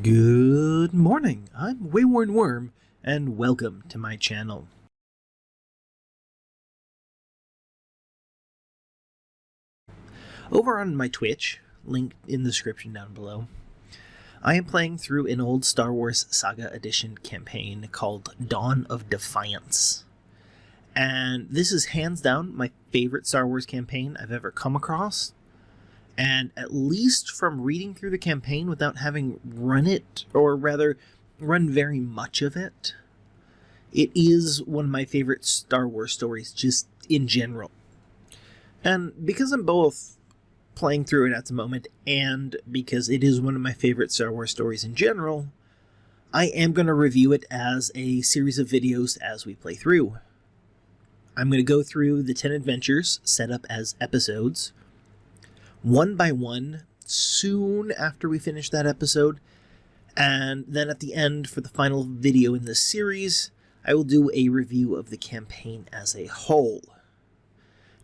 Good morning, I'm WaywornWyrm, and welcome to my channel. Over on my Twitch, linked in the description down below, I am playing through an old Star Wars SAGA Edition campaign called Dawn of Defiance. And this is hands down my favorite Star Wars campaign I've ever come across. And at least from reading through the campaign without having run it, or rather, run very much of it, it is one of my favorite Star Wars stories just in general. And because I'm both playing through it at the moment, and because it is one of my favorite Star Wars stories in general, I am going to review it as a series of videos as we play through. I'm going to go through the 10 adventures set up as episodes, one by one, soon after we finish that episode, and then at the end, for the final video in this series, I will do a review of the campaign as a whole.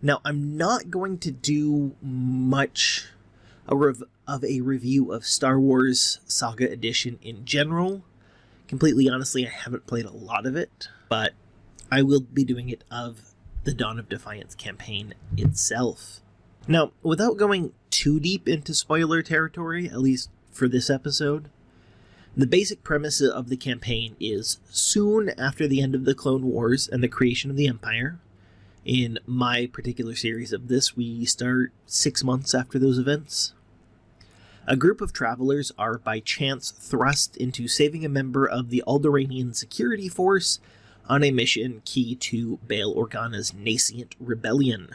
Now, I'm not going to do much of a review of Star Wars SAGA Edition in general. Completely honestly, I haven't played a lot of it, but I will be doing it of the Dawn of Defiance campaign itself. Now, without going too deep into spoiler territory, at least for this episode, the basic premise of the campaign is soon after the end of the Clone Wars and the creation of the Empire. In my particular series of this, we start 6 months after those events. A group of travelers are by chance thrust into saving a member of the Alderaanian security force on a mission key to Bail Organa's nascent rebellion.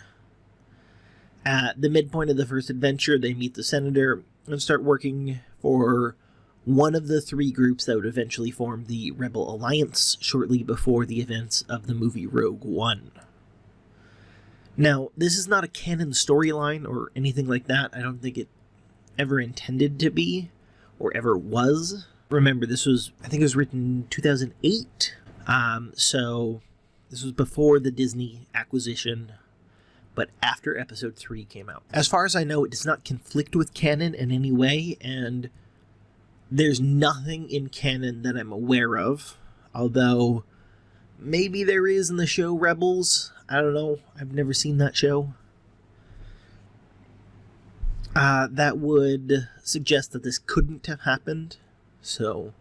At the midpoint of the first adventure, they meet the Senator and start working for one of the 3 groups that would eventually form the Rebel Alliance shortly before the events of the movie Rogue One. Now, this is not a canon storyline or anything like that. I don't think it ever intended to be, or ever was. Remember, I think it was written in 2008, so this was before the Disney acquisition, but after episode 3 came out. As far as I know, it does not conflict with canon in any way, and there's nothing in canon that I'm aware of, although maybe there is in the show Rebels. I don't know. I've never seen that show. That would suggest that this couldn't have happened, so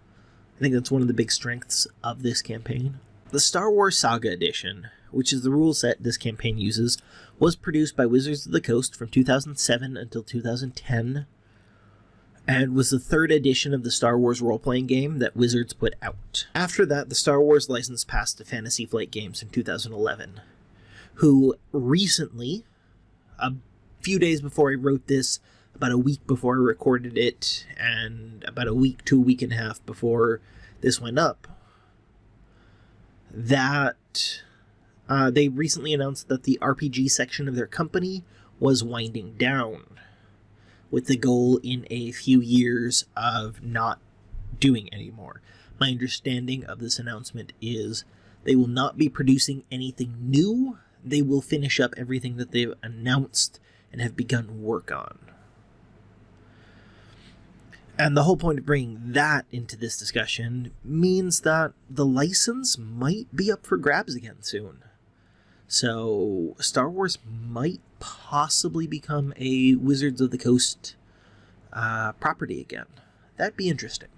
I think that's one of the big strengths of this campaign. The Star Wars SAGA Edition, which is the rule set this campaign uses, was produced by Wizards of the Coast from 2007 until 2010, and was the 3rd edition of the Star Wars role-playing game that Wizards put out. After that, the Star Wars license passed to Fantasy Flight Games in 2011, who recently, a few days before I wrote this, about a week before I recorded it, and about a week to a week and a half before this went up, that they recently announced that the RPG section of their company was winding down, with the goal in a few years of not doing anymore. My understanding of this announcement is they will not be producing anything new. They will finish up everything that they've announced and have begun work on. And the whole point of bringing that into this discussion means that the license might be up for grabs again soon. So Star Wars might possibly become a Wizards of the Coast property again. That'd be interesting.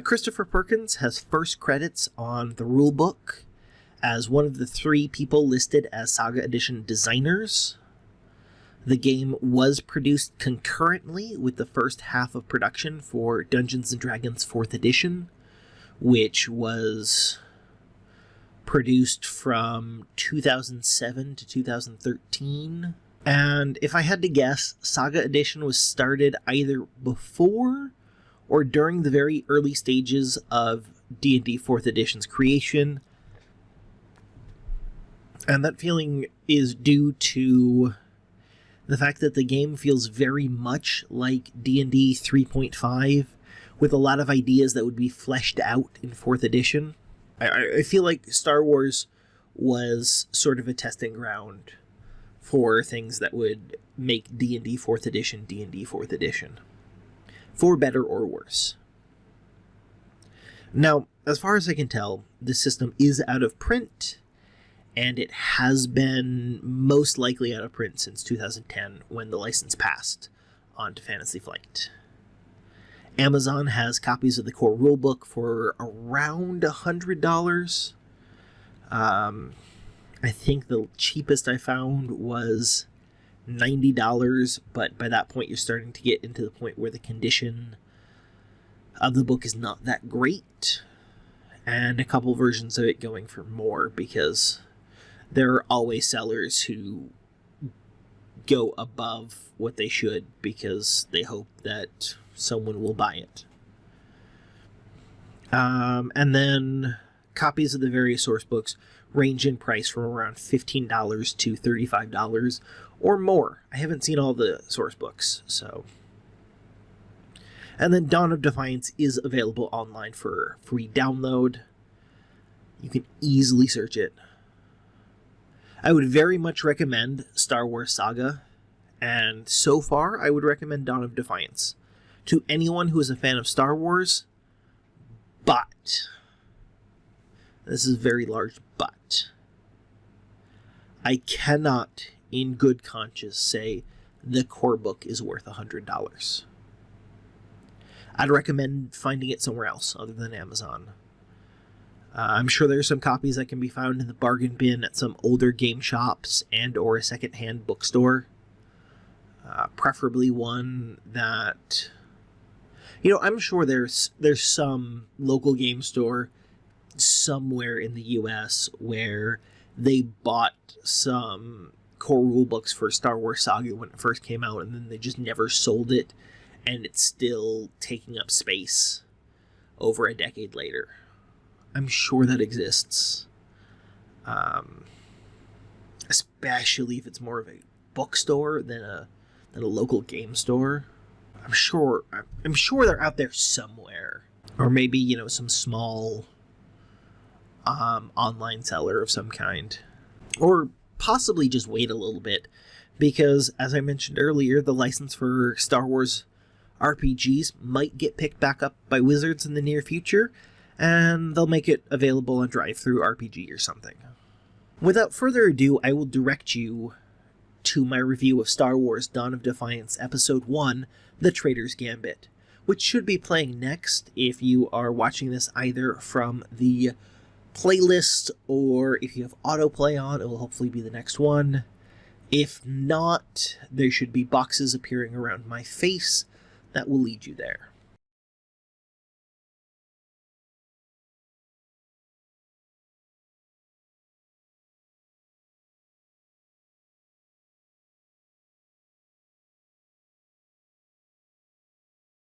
Christopher Perkins has first credits on the rulebook as one of the 3 people listed as SAGA Edition designers. The game was produced concurrently with the first half of production for Dungeons & Dragons 4th Edition, which was produced from 2007 to 2013. And if I had to guess, SAGA Edition was started either before or during the very early stages of D&D 4th Edition's creation. And that feeling is due to the fact that the game feels very much like D&D 3.5, with a lot of ideas that would be fleshed out in 4th edition. I feel like Star Wars was sort of a testing ground for things that would make D&D 4th edition D&D 4th edition. for better or worse. Now, as far as I can tell, this system is out of print, and it has been most likely out of print since 2010 when the license passed on to Fantasy Flight. Amazon has copies of the core rulebook for around $100. I think the cheapest I found was $90, but by that point you're starting to get into the point where the condition of the book is not that great, and a couple versions of it going for more, because there are always sellers who go above what they should because they hope that someone will buy it. And then copies of the various source books range in price from around $15 to $35 or more. I haven't seen all the source books, so. And then Dawn of Defiance is available online for free download. You can easily search it. I would very much recommend Star Wars Saga, and so far I would recommend Dawn of Defiance to anyone who is a fan of Star Wars, but, this is a very large but, I cannot in good conscience say the core book is worth $100. I'd recommend finding it somewhere else other than Amazon. I'm sure there's some copies that can be found in the bargain bin at some older game shops and or a secondhand bookstore. Preferably one that, I'm sure there's some local game store somewhere in the US where they bought some core rule books for Star Wars Saga when it first came out, and then they just never sold it, and it's still taking up space over a decade later. I'm sure that exists. Especially if it's more of a bookstore than a local game store. I'm sure they're out there somewhere. Or maybe, some small online seller of some kind. Or possibly just wait a little bit, because as I mentioned earlier, the license for Star Wars RPGs might get picked back up by Wizards in the near future, and they'll make it available on Drive-Thru RPG or something. Without further ado, I will direct you to my review of Star Wars Dawn of Defiance Episode 1, The Traitor's Gambit, which should be playing next if you are watching this either from the playlist or if you have autoplay on, it will hopefully be the next one. If not, there should be boxes appearing around my face that will lead you there.